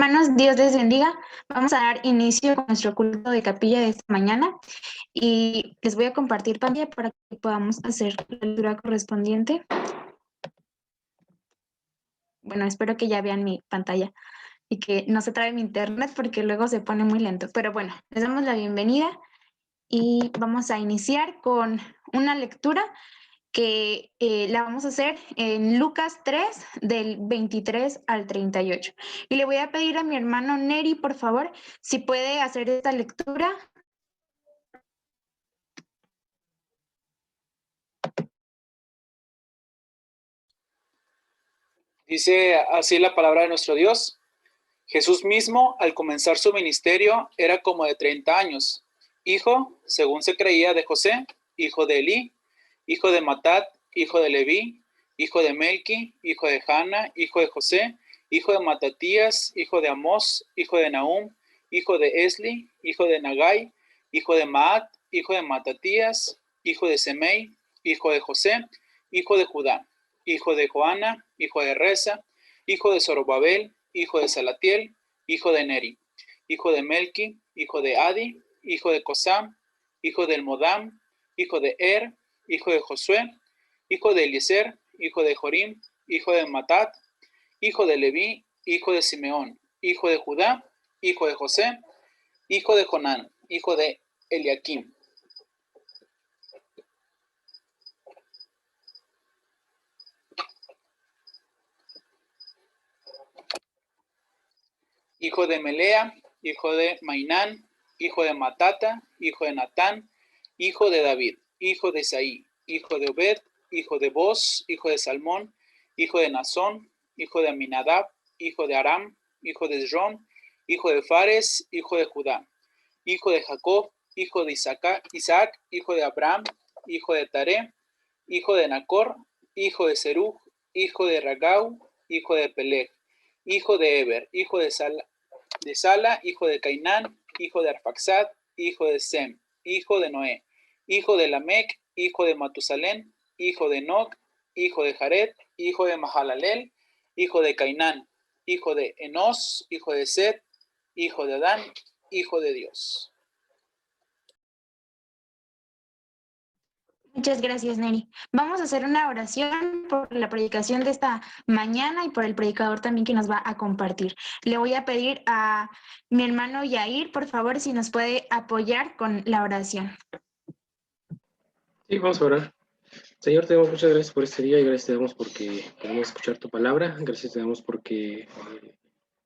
Hermanos, Dios les bendiga. Vamos a dar inicio con nuestro culto de capilla de esta mañana y les voy a compartir pantalla para que podamos hacer la lectura correspondiente. Bueno, espero que ya vean mi pantalla y que no se trabe mi internet porque luego se pone muy lento. Pero bueno, les damos la bienvenida y vamos a iniciar con una lectura que la vamos a hacer en Lucas 3, del 23 al 38. Y le voy a pedir a mi hermano Neri, por favor, si puede hacer esta lectura. Dice así la palabra de nuestro Dios. Jesús mismo, al comenzar su ministerio, era como de 30 años, hijo, según se creía, de José, hijo de Elí, hijo de Matat, hijo de Leví, hijo de Melqui, hijo de Jana, hijo de José, hijo de Matatías, hijo de Amós, hijo de Nahum, hijo de Esli, hijo de Nagai, hijo de Maat, hijo de Matatías, hijo de Semei, hijo de José, hijo de Judá, hijo de Joana, hijo de Reza, hijo de Zorobabel, hijo de Salatiel, hijo de Neri, hijo de Melqui, hijo de Adi, hijo de Cosam, hijo del Modam, hijo de Er, hijo de Josué, hijo de Eliezer, hijo de Jorim, hijo de Matat, hijo de Leví, hijo de Simeón, hijo de Judá, hijo de José, hijo de Jonán, hijo de Eliakim. Hijo de Melea, hijo de Mainán, hijo de Matata, hijo de Natán, hijo de David, hijo de Isaí, hijo de Obed, hijo de Boz, hijo de Salmón, hijo de Nazón, hijo de Aminadab, hijo de Aram, hijo de Esrom, hijo de Fares, hijo de Judá, hijo de Jacob, hijo de Isaac, hijo de Abraham, hijo de Taré, hijo de Nacor, hijo de Serug, hijo de Ragau, hijo de Peleg, hijo de Eber, hijo de Sala, hijo de Cainán, hijo de Arfaxad, hijo de Sem, hijo de Noé, hijo de Lamec, hijo de Matusalén, hijo de Enoc, hijo de Jared, hijo de Mahalalel, hijo de Cainán, hijo de Enos, hijo de Set, hijo de Adán, hijo de Dios. Muchas gracias, Neri. Vamos a hacer una oración por la predicación de esta mañana y por el predicador también que nos va a compartir. Le voy a pedir a mi hermano Yair, por favor, si nos puede apoyar con la oración. Sí, vamos a orar. Señor, te damos muchas gracias por este día y gracias te damos porque podemos escuchar tu palabra. Gracias te damos porque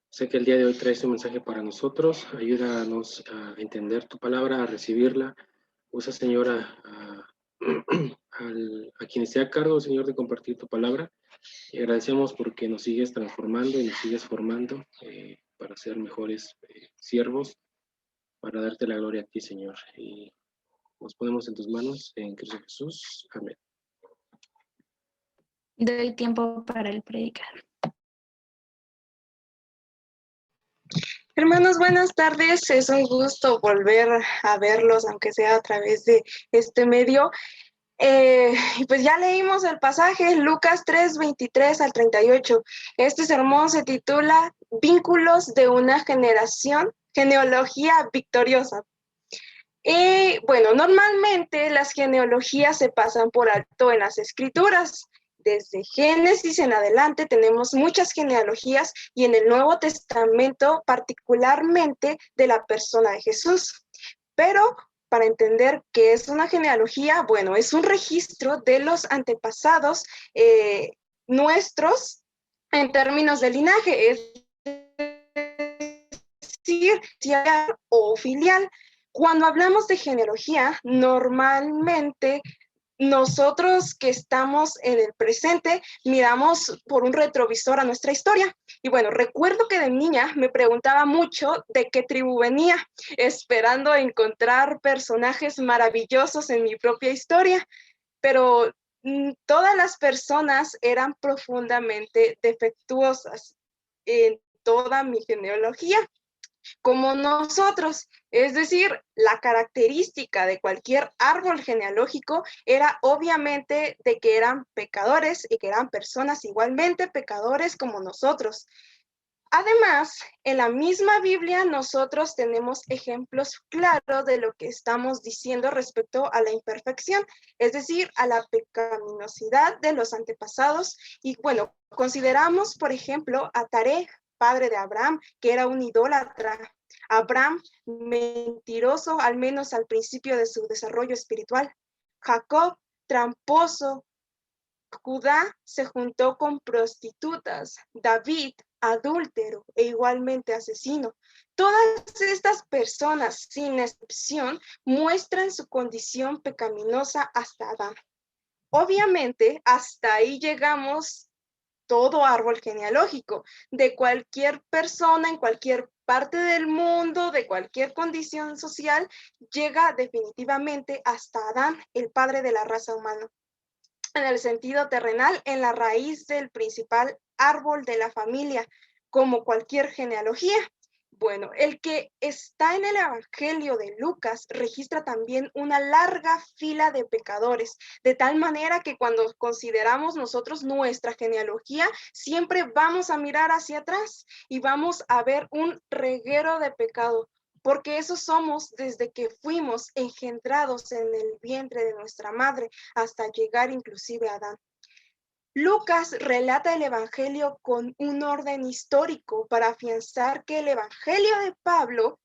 sé que el día de hoy traes un mensaje para nosotros. Ayúdanos a entender tu palabra, a recibirla. Usa, Señor, a quien esté a cargo, Señor, de compartir tu palabra. Y agradecemos porque nos sigues transformando y nos sigues formando para ser mejores siervos, para darte la gloria a ti, Señor. Y nos ponemos en tus manos, en Cristo Jesús. Amén. Doy tiempo para el predicador. Hermanos, buenas tardes. Es un gusto volver a verlos, aunque sea a través de este medio. Pues ya leímos el pasaje, Lucas 3, 23 al 38. Este sermón se titula Vínculos de una generación, genealogía victoriosa. Y bueno, normalmente las genealogías se pasan por alto en las escrituras. Desde Génesis en adelante tenemos muchas genealogías y en el Nuevo Testamento particularmente de la persona de Jesús. Pero para entender qué es una genealogía, bueno, es un registro de los antepasados nuestros en términos de linaje, es decir, o filial. Cuando hablamos de genealogía, normalmente nosotros que estamos en el presente miramos por un retrovisor a nuestra historia. Y bueno, recuerdo que de niña me preguntaba mucho de qué tribu venía, esperando encontrar personajes maravillosos en mi propia historia, pero todas las personas eran profundamente defectuosas en toda mi genealogía, como nosotros. Es decir, la característica de cualquier árbol genealógico era obviamente de que eran pecadores y que eran personas igualmente pecadores como nosotros. Además, en la misma Biblia nosotros tenemos ejemplos claros de lo que estamos diciendo respecto a la imperfección, es decir, a la pecaminosidad de los antepasados. Y bueno, consideramos, por ejemplo, a Taré, padre de Abraham, que era un idólatra. Abraham, mentiroso, al menos al principio de su desarrollo espiritual. Jacob, tramposo. Judá se juntó con prostitutas, David, adúltero e igualmente asesino. Todas estas personas, sin excepción, muestran su condición pecaminosa hasta Adán. Obviamente, hasta ahí llegamos todo árbol genealógico, de cualquier persona en cualquier parte del mundo, de cualquier condición social, llega definitivamente hasta Adán, el padre de la raza humana. En el sentido terrenal, en la raíz del principal árbol de la familia, como cualquier genealogía. Bueno, el que está en el Evangelio de Lucas registra también una larga fila de pecadores, de tal manera que cuando consideramos nosotros nuestra genealogía, siempre vamos a mirar hacia atrás y vamos a ver un reguero de pecado, porque eso somos desde que fuimos engendrados en el vientre de nuestra madre hasta llegar inclusive a Adán. Lucas relata el Evangelio con un orden histórico para afianzar que el Evangelio de Pablo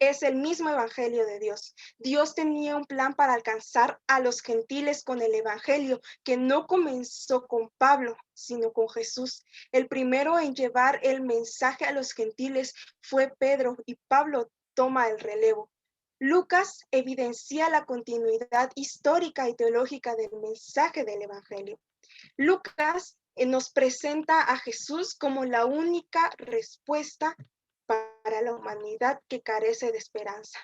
es el mismo Evangelio de Dios. Dios tenía un plan para alcanzar a los gentiles con el Evangelio, que no comenzó con Pablo, sino con Jesús. El primero en llevar el mensaje a los gentiles fue Pedro, y Pablo toma el relevo. Lucas evidencia la continuidad histórica y teológica del mensaje del Evangelio. Lucas nos presenta a Jesús como la única respuesta para la humanidad que carece de esperanza.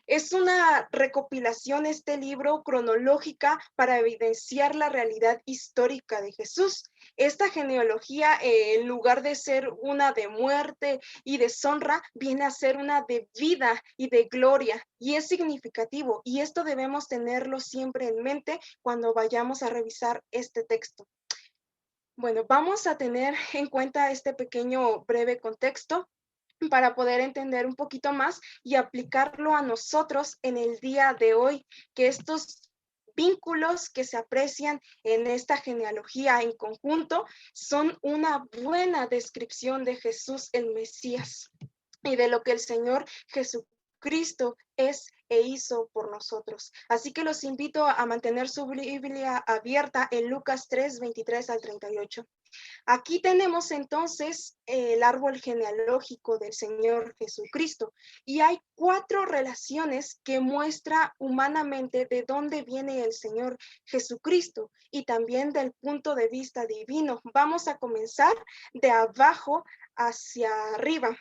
Es una recopilación este libro cronológica para evidenciar la realidad histórica de Jesús. Esta genealogía, en lugar de ser una de muerte y deshonra, viene a ser una de vida y de gloria, y es significativo, y esto debemos tenerlo siempre en mente cuando vayamos a revisar este texto. Bueno, vamos a tener en cuenta este pequeño breve contexto para poder entender un poquito más y aplicarlo a nosotros en el día de hoy, que estos vínculos que se aprecian en esta genealogía en conjunto son una buena descripción de Jesús el Mesías y de lo que el Señor Jesucristo es e hizo por nosotros. Así que los invito a mantener su Biblia abierta en Lucas 3, 23 al 38. Aquí tenemos entonces el árbol genealógico del Señor Jesucristo y hay 4 relaciones que muestra humanamente de dónde viene el Señor Jesucristo y también del punto de vista divino. Vamos a comenzar de abajo hacia arriba.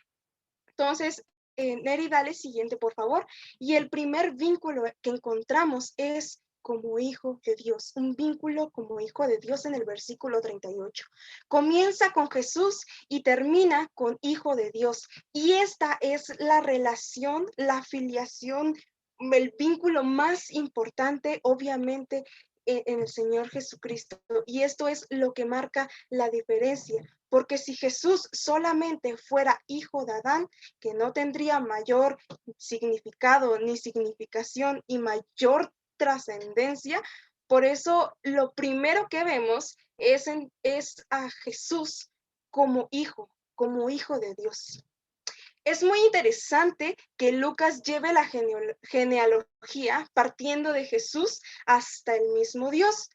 Entonces, Neri, dale siguiente, por favor. Y el primer vínculo que encontramos es como hijo de Dios, un vínculo como hijo de Dios en el versículo 38. Comienza con Jesús y termina con hijo de Dios. Y esta es la relación, la filiación, el vínculo más importante, obviamente, en el Señor Jesucristo. Y esto es lo que marca la diferencia. Porque si Jesús solamente fuera hijo de Adán, que no tendría mayor significado ni significación y mayor trascendencia, por eso lo primero que vemos es a Jesús como hijo de Dios. Es muy interesante que Lucas lleve la genealogía partiendo de Jesús hasta el mismo Dios.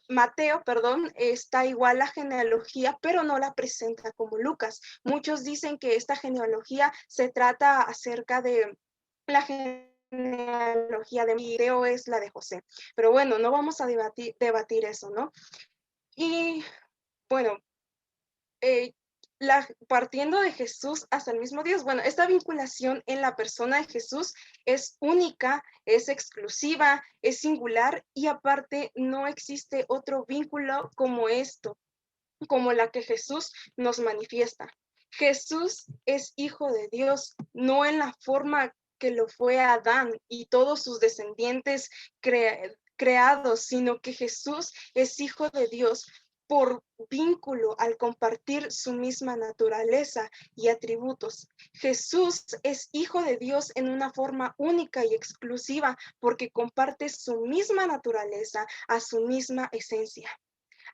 Mateo, está igual la genealogía, pero no la presenta como Lucas. Muchos dicen que esta genealogía se trata acerca de la genealogía de Mateo, es la de José. Pero bueno, no vamos a debatir eso, ¿no? Y bueno, partiendo de Jesús hasta el mismo Dios. Bueno, esta vinculación en la persona de Jesús es única, es exclusiva, es singular y aparte no existe otro vínculo como esto, como la que Jesús nos manifiesta. Jesús es hijo de Dios, no en la forma que lo fue Adán y todos sus descendientes creados, sino que Jesús es hijo de Dios por vínculo al compartir su misma naturaleza y atributos. Jesús es hijo de Dios en una forma única y exclusiva porque comparte su misma naturaleza a su misma esencia.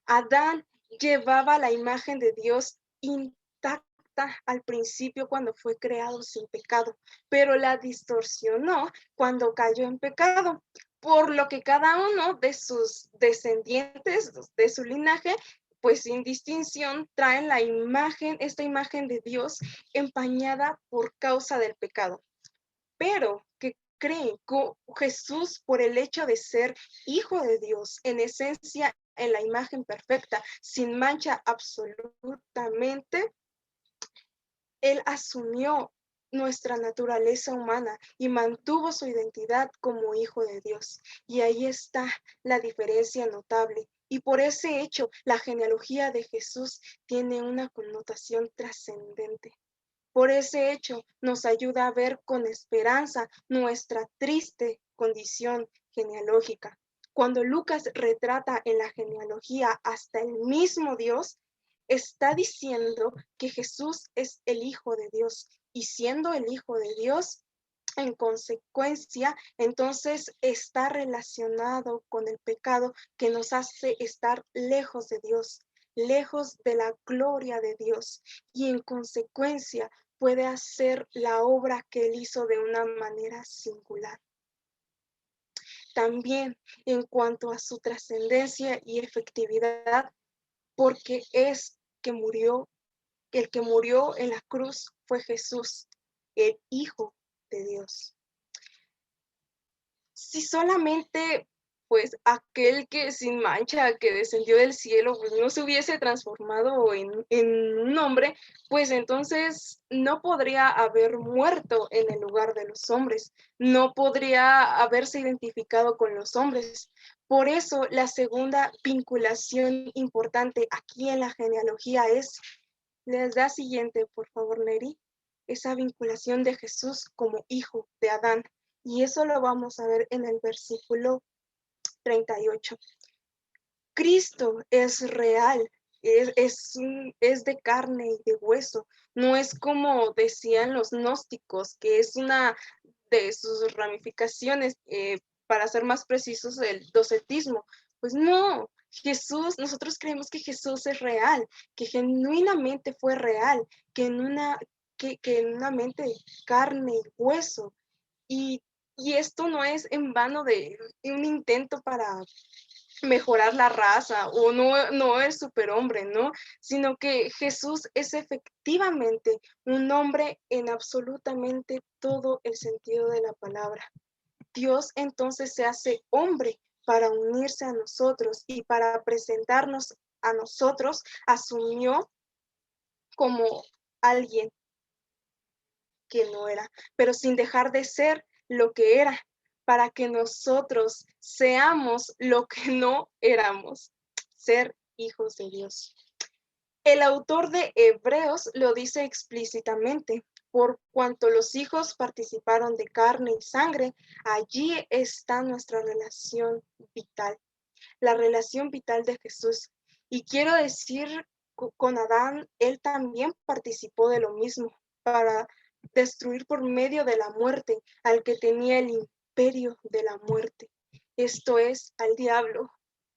Adán llevaba la imagen de Dios intacta al principio cuando fue creado sin pecado, pero la distorsionó cuando cayó en pecado, por lo que cada uno de sus descendientes, de su linaje, pues sin distinción, traen esta imagen de Dios empañada por causa del pecado. Pero que creen que Jesús, por el hecho de ser hijo de Dios, en esencia, en la imagen perfecta, sin mancha absolutamente, Él asumió nuestra naturaleza humana y mantuvo su identidad como hijo de Dios. Y ahí está la diferencia notable. Y por ese hecho, la genealogía de Jesús tiene una connotación trascendente. Por ese hecho, nos ayuda a ver con esperanza nuestra triste condición genealógica. Cuando Lucas retrata en la genealogía hasta el mismo Dios, está diciendo que Jesús es el Hijo de Dios. Y siendo el Hijo de Dios, en consecuencia, entonces está relacionado con el pecado que nos hace estar lejos de Dios, lejos de la gloria de Dios, y en consecuencia puede hacer la obra que Él hizo de una manera singular. También en cuanto a su trascendencia y efectividad, porque es que murió, el que murió en la cruz fue Jesús, el Hijo de Dios. Si solamente pues aquel que sin mancha que descendió del cielo pues no se hubiese transformado en un hombre, pues entonces no podría haber muerto en el lugar de los hombres, no podría haberse identificado con los hombres. Por eso la segunda vinculación importante aquí en la genealogía es la siguiente, por favor, Neri, esa vinculación de Jesús como hijo de Adán. Y eso lo vamos a ver en el versículo 38. Cristo es real, es de carne y de hueso. No es como decían los gnósticos, que es una de sus ramificaciones, para ser más precisos, el docetismo. Pues no, Jesús, nosotros creemos que Jesús es real, que genuinamente fue real, que en una mente de carne y hueso. Y, y esto no es en vano de un intento para mejorar la raza o no es superhombre, ¿no? Sino que Jesús es efectivamente un hombre en absolutamente todo el sentido de la palabra. Dios entonces se hace hombre para unirse a nosotros y para presentarnos a nosotros, asumió como alguien que no era, pero sin dejar de ser lo que era, para que nosotros seamos lo que no éramos, ser hijos de Dios. El autor de Hebreos lo dice explícitamente: por cuanto los hijos participaron de carne y sangre, allí está nuestra relación vital, la relación vital de Jesús. Y quiero decir, con Adán, él también participó de lo mismo, para destruir por medio de la muerte al que tenía el imperio de la muerte, esto es, al diablo,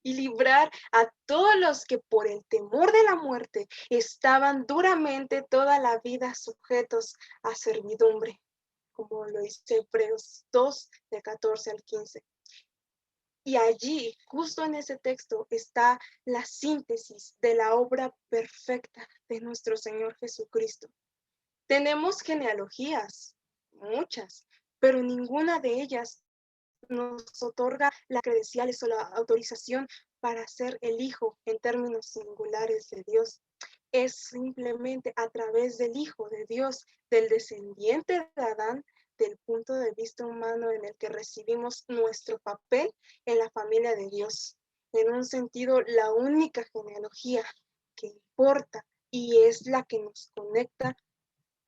y librar a todos los que por el temor de la muerte estaban duramente toda la vida sujetos a servidumbre, como lo dice Hebreos 2, de 14 al 15. Y allí, justo en ese texto, está la síntesis de la obra perfecta de nuestro Señor Jesucristo. Tenemos genealogías, muchas, pero ninguna de ellas nos otorga las credenciales o la autorización para ser el Hijo en términos singulares de Dios. Es simplemente a través del Hijo de Dios, del descendiente de Adán, del punto de vista humano en el que recibimos nuestro papel en la familia de Dios. En un sentido, la única genealogía que importa y es la que nos conecta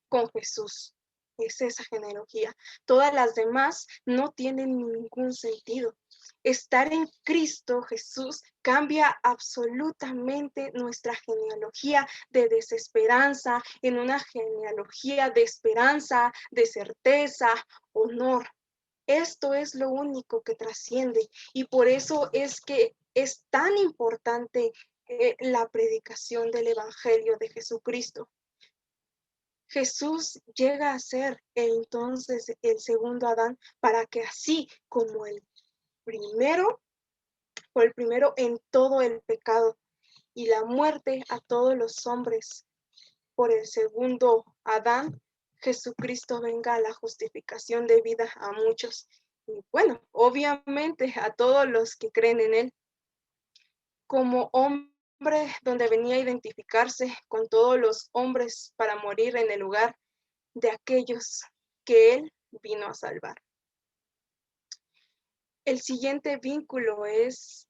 con Jesús. Es esa genealogía. Todas las demás no tienen ningún sentido. Estar en Cristo Jesús cambia absolutamente nuestra genealogía de desesperanza en una genealogía de esperanza, de certeza, honor. Esto es lo único que trasciende y por eso es que es tan importante la predicación del Evangelio de Jesucristo. Jesús llega a ser entonces el segundo Adán para que así como primero, fue el primero en todo el pecado y la muerte a todos los hombres por el segundo Adán, Jesucristo venga a la justificación de vida a muchos. Y bueno, obviamente a todos los que creen en él, como hombre donde venía a identificarse con todos los hombres para morir en el lugar de aquellos que él vino a salvar. El siguiente vínculo es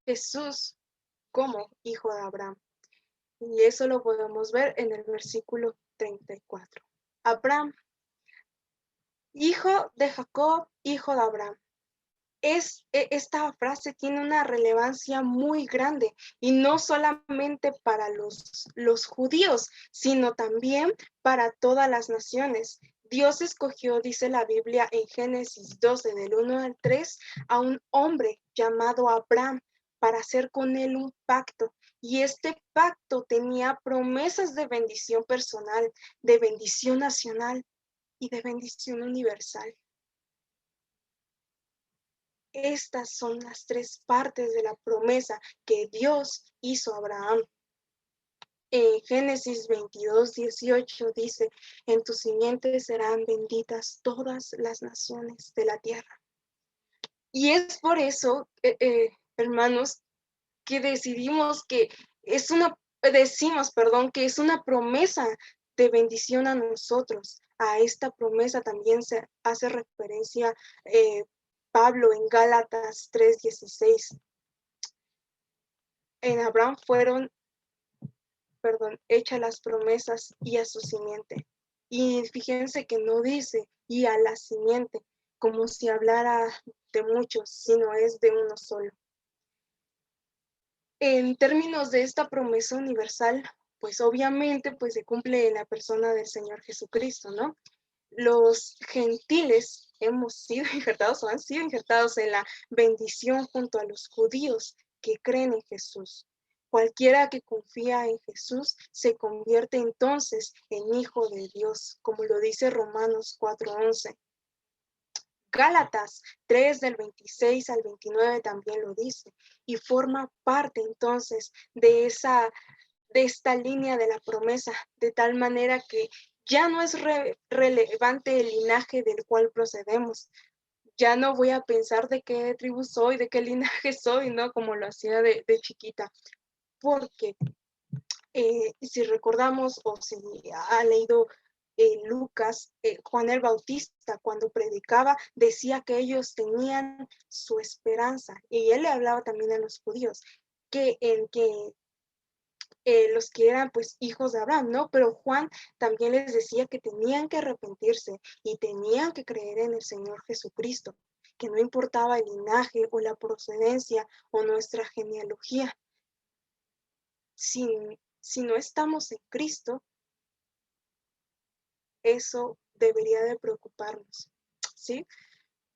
Jesús como hijo de Abraham. Y eso lo podemos ver en el versículo 34. Abraham, hijo de Jacob, hijo de Abraham. Esta frase tiene una relevancia muy grande y no solamente para los judíos, sino también para todas las naciones. Dios escogió, dice la Biblia en Génesis 12, del 1 al 3, a un hombre llamado Abraham para hacer con él un pacto. Y este pacto tenía promesas de bendición personal, de bendición nacional y de bendición universal. Estas son las tres partes de la promesa que Dios hizo a Abraham. En Génesis 22, 18 dice, en tu simiente serán benditas todas las naciones de la tierra. Y es por eso, hermanos, que decimos que es una promesa de bendición a nosotros. A esta promesa también se hace referencia Pablo en Gálatas 3:16. En Abraham fueron, hechas las promesas y a su simiente. Y fíjense que no dice y a la simiente, como si hablara de muchos, sino es de uno solo. En términos de esta promesa universal, pues obviamente pues se cumple en la persona del Señor Jesucristo, ¿no? Los gentiles hemos sido injertados o han sido injertados en la bendición junto a los judíos que creen en Jesús. Cualquiera que confía en Jesús se convierte entonces en hijo de Dios, como lo dice Romanos 4:11. Gálatas 3 del 26 al 29 también lo dice y forma parte entonces de esta línea de la promesa, de tal manera que ya no es relevante el linaje del cual procedemos. Ya no voy a pensar de qué tribu soy, de qué linaje soy, ¿no? Como lo hacía de chiquita. Porque si recordamos o si ha leído Lucas, Juan el Bautista, cuando predicaba, decía que ellos tenían su esperanza. Y él le hablaba también a los judíos, que los que eran pues hijos de Abraham, ¿no? Pero Juan también les decía que tenían que arrepentirse y tenían que creer en el Señor Jesucristo, que no importaba el linaje o la procedencia o nuestra genealogía. Si no estamos en Cristo, eso debería de preocuparnos, ¿sí?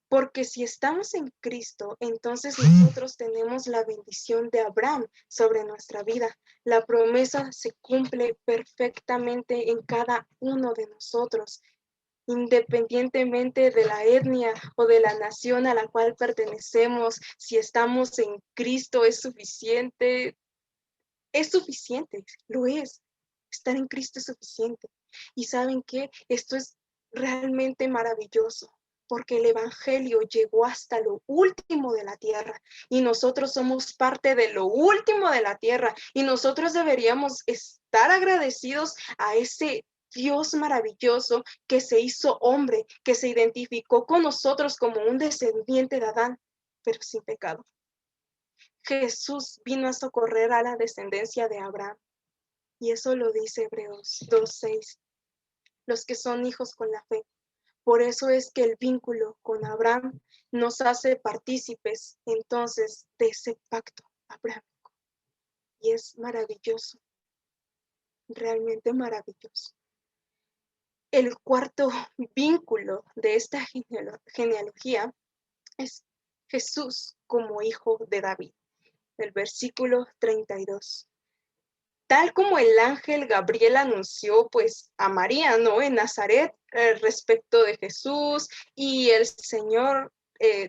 Porque si estamos en Cristo, entonces nosotros tenemos la bendición de Abraham sobre nuestra vida. La promesa se cumple perfectamente en cada uno de nosotros, independientemente de la etnia o de la nación a la cual pertenecemos. Si estamos en Cristo es suficiente, lo es. Estar en Cristo es suficiente. Y ¿saben qué? Esto es realmente maravilloso, porque el Evangelio llegó hasta lo último de la tierra y nosotros somos parte de lo último de la tierra y nosotros deberíamos estar agradecidos a ese Dios maravilloso que se hizo hombre, que se identificó con nosotros como un descendiente de Adán, pero sin pecado. Jesús vino a socorrer a la descendencia de Abraham. Y eso lo dice Hebreos 2:6. Los que son hijos con la fe, Por eso es que el vínculo con Abraham nos hace partícipes entonces de ese pacto abrahámico. Y es maravilloso, realmente maravilloso. El cuarto vínculo de esta genealogía es Jesús como hijo de David, el versículo 32. Tal como el ángel Gabriel anunció pues a María, ¿no? En Nazaret respecto de Jesús, y el Señor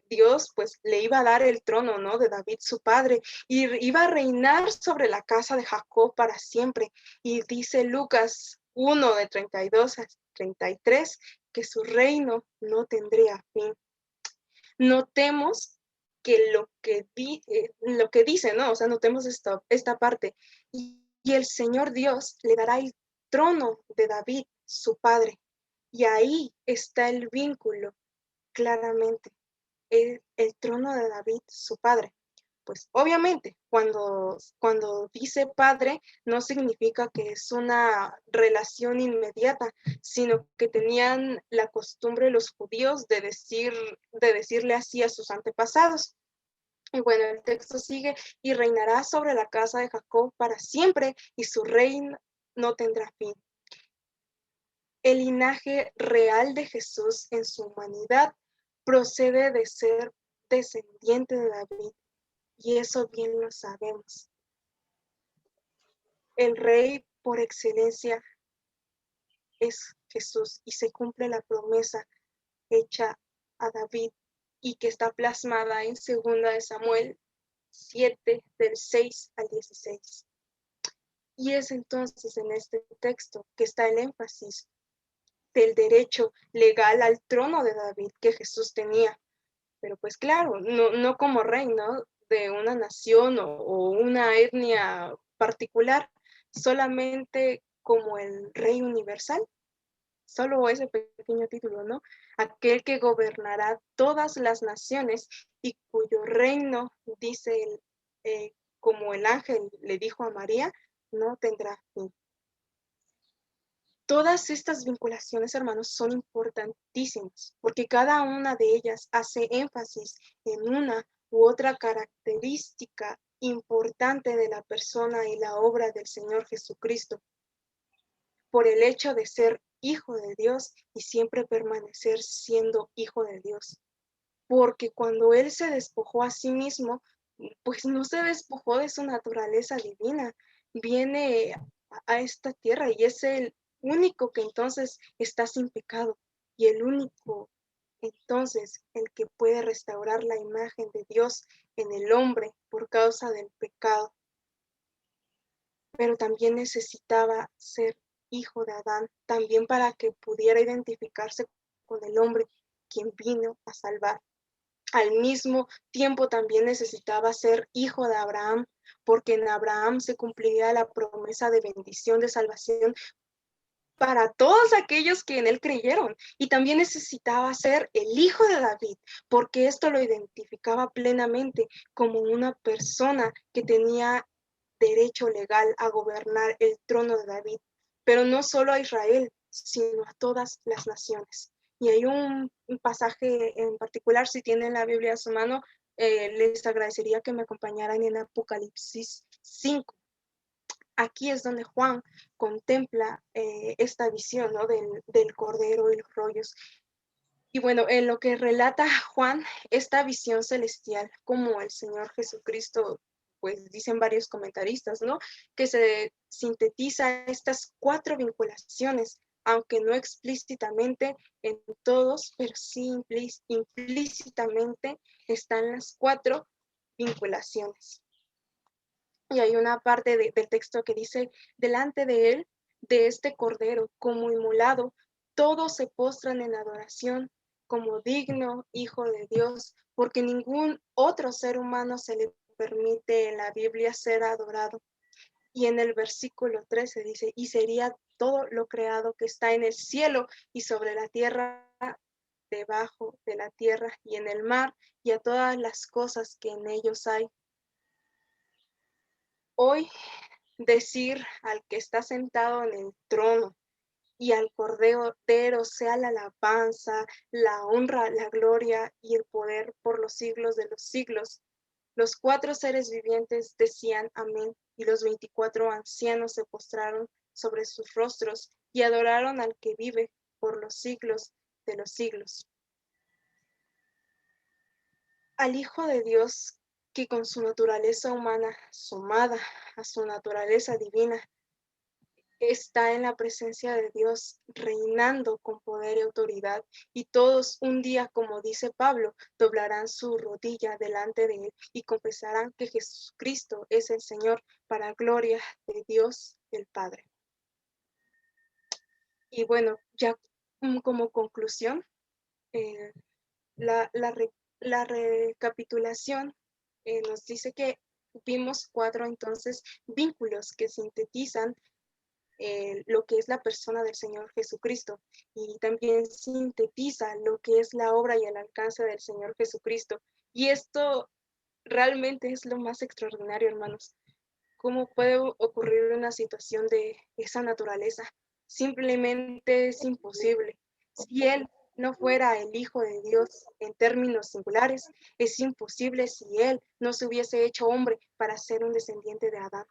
Dios pues le iba a dar el trono, ¿no? De David su padre, y iba a reinar sobre la casa de Jacob para siempre. Y dice Lucas 1 de 32 a 33 que su reino no tendría fin. Notemos que lo que dice, ¿no? O sea, notemos esta parte. Y el Señor Dios le dará el trono de David, su padre. Y ahí está el vínculo, claramente. El trono de David, su padre. Pues obviamente, cuando dice padre, no significa que es una relación inmediata, sino que tenían la costumbre los judíos de decirle así a sus antepasados. Y bueno, el texto sigue: y reinará sobre la casa de Jacob para siempre, y su reino no tendrá fin. El linaje real de Jesús en su humanidad procede de ser descendiente de David, y eso bien lo sabemos. El rey por excelencia es Jesús, y se cumple la promesa hecha a David y que está plasmada en 2 de Samuel 7, del 6 al 16. Y es entonces en este texto que está el énfasis del derecho legal al trono de David que Jesús tenía. Pero pues claro, no como rey, ¿no? De una nación o una etnia particular, solamente como el rey universal, solo ese pequeño título, ¿no? Aquel que gobernará todas las naciones y cuyo reino, dice como el ángel le dijo a María, no tendrá fin. Todas estas vinculaciones, hermanos, son importantísimas porque cada una de ellas hace énfasis en una u otra característica importante de la persona y la obra del Señor Jesucristo, por el hecho de ser hijo de Dios y siempre permanecer siendo hijo de Dios. Porque cuando Él se despojó a sí mismo, pues no se despojó de su naturaleza divina, viene a esta tierra y es el único que entonces está sin pecado, y el único entonces el que puede restaurar la imagen de Dios en el hombre por causa del pecado. Pero también necesitaba ser hijo de Adán, también para que pudiera identificarse con el hombre quien vino a salvar. Al mismo tiempo también necesitaba ser hijo de Abraham, porque en Abraham se cumpliría la promesa de bendición, de salvación para todos aquellos que en él creyeron. Y también necesitaba ser el hijo de David, porque esto lo identificaba plenamente como una persona que tenía derecho legal a gobernar el trono de David, pero no solo a Israel, sino a todas las naciones. Y hay un pasaje en particular, si tienen la Biblia a su mano, les agradecería que me acompañaran en Apocalipsis 5. Aquí es donde Juan contempla esta visión, ¿no? del Cordero y los rollos. Y bueno, en lo que relata Juan, esta visión celestial, como el Señor Jesucristo, pues dicen varios comentaristas, ¿no? Que se sintetiza estas 4 vinculaciones, aunque no explícitamente en todos, pero sí implícitamente están las 4 vinculaciones. Y hay una parte del texto que dice: delante de él, de este cordero, como inmolado, todos se postran en adoración, como digno hijo de Dios, porque ningún otro ser humano se le permite en la Biblia ser adorado. Y en el versículo 13 dice: y sería todo lo creado que está en el cielo y sobre la tierra, debajo de la tierra y en el mar, y a todas las cosas que en ellos hay. Hoy decir al que está sentado en el trono y al Cordero sea la alabanza, la honra, la gloria y el poder por los siglos de los siglos. Los 4 seres vivientes decían amén, y los 24 ancianos se postraron sobre sus rostros y adoraron al que vive por los siglos de los siglos. Al Hijo de Dios, que con su naturaleza humana, sumada a su naturaleza divina, está en la presencia de Dios, reinando con poder y autoridad, y todos un día, como dice Pablo, doblarán su rodilla delante de él y confesarán que Jesucristo es el Señor, para gloria de Dios el Padre. Y bueno, ya como conclusión, la recapitulación nos dice que vimos 4 entonces vínculos que sintetizan lo que es la persona del Señor Jesucristo, y también sintetiza lo que es la obra y el alcance del Señor Jesucristo. Y esto realmente es lo más extraordinario, hermanos. ¿Cómo puede ocurrir una situación de esa naturaleza? Simplemente es imposible. Si Él no fuera el Hijo de Dios en términos singulares, es imposible si Él no se hubiese hecho hombre para ser un descendiente de Adán.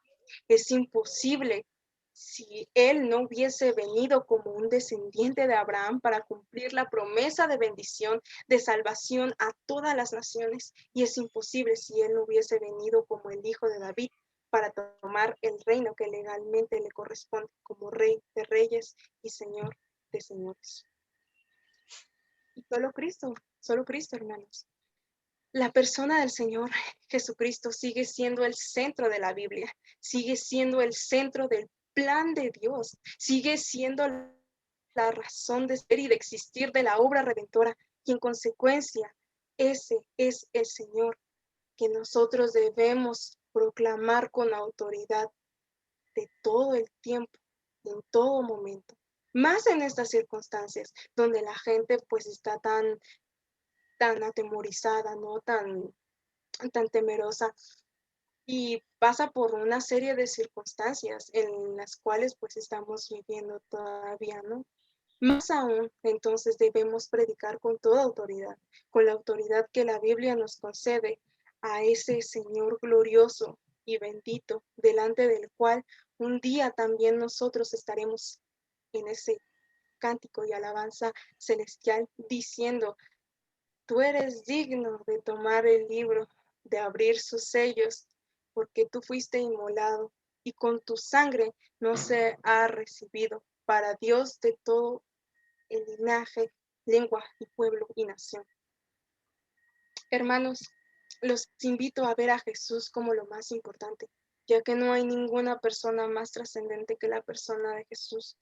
Es imposible si Él no hubiese venido como un descendiente de Abraham para cumplir la promesa de bendición, de salvación a todas las naciones. Y es imposible si Él no hubiese venido como el Hijo de David para tomar el reino que legalmente le corresponde como Rey de Reyes y Señor de Señores. Y solo Cristo, hermanos. La persona del Señor Jesucristo sigue siendo el centro de la Biblia, sigue siendo el centro del plan de Dios, sigue siendo la razón de ser y de existir de la obra redentora, y en consecuencia, ese es el Señor que nosotros debemos proclamar con autoridad de todo el tiempo, en todo momento. Más en estas circunstancias donde la gente pues está tan atemorizada, ¿no? Tan temerosa, y pasa por una serie de circunstancias en las cuales pues estamos viviendo todavía, ¿no? Más aún, entonces debemos predicar con toda autoridad, con la autoridad que la Biblia nos concede a ese Señor glorioso y bendito, delante del cual un día también nosotros estaremos en ese cántico y alabanza celestial diciendo: tú eres digno de tomar el libro, de abrir sus sellos, porque tú fuiste inmolado y con tu sangre no se ha recibido para Dios de todo el linaje, lengua y pueblo y nación. Hermanos, los invito a ver a Jesús como lo más importante, ya que no hay ninguna persona más trascendente que la persona de Jesús.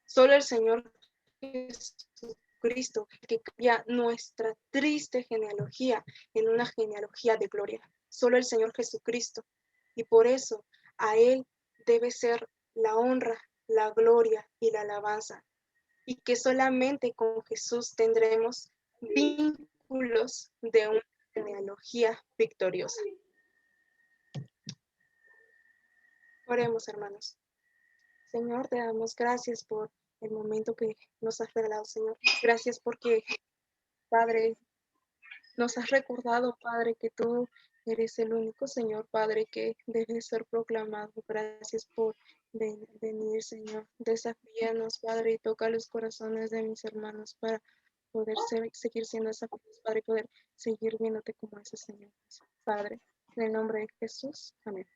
Solo el Señor Jesucristo, que cambia nuestra triste genealogía en una genealogía de gloria. Solo el Señor Jesucristo. Y por eso a Él debe ser la honra, la gloria y la alabanza. Y que solamente con Jesús tendremos vínculos de una genealogía victoriosa. Oremos, hermanos. Señor, te damos gracias por el momento que nos has regalado, Señor. Gracias porque, Padre, nos has recordado, Padre, que tú eres el único Señor, Padre, que debe ser proclamado. Gracias por venir, Señor. Desafíanos, Padre, y toca los corazones de mis hermanos para poder seguir siendo esa cruz, Padre, y poder seguir viéndote como ese Señor. Padre, en el nombre de Jesús. Amén.